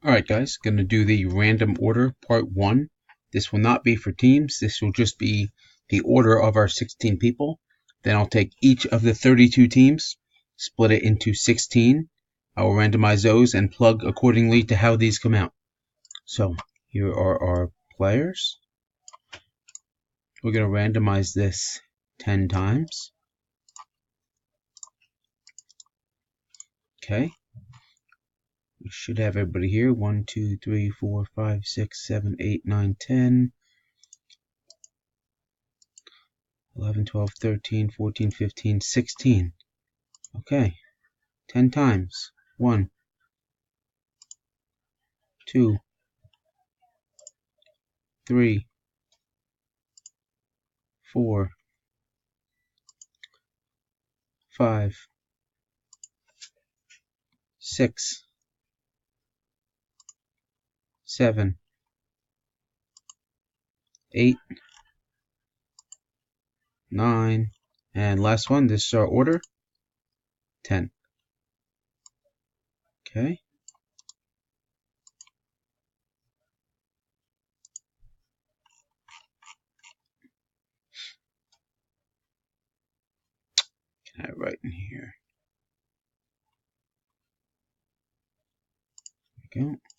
Alright guys, going to do the random order part 1. This will not be for teams, this will just be the order of our 16 people. Then I'll take each of the 32 teams, split it into 16. I will randomize those and plug accordingly to how these come out. So here are our players. We're going to randomize this 10 times. Okay. We should have everybody here. 1, 2, 3, 4, 5, 6, 7, 8, 9, 10, 11, 12, 13, 14, 15, 16. Okay. 10 times. 1, 2, 3, 4, 5, 6, 7, 8, 9, and last one, this is our order, 10. Okay. Can I write in here? There we go.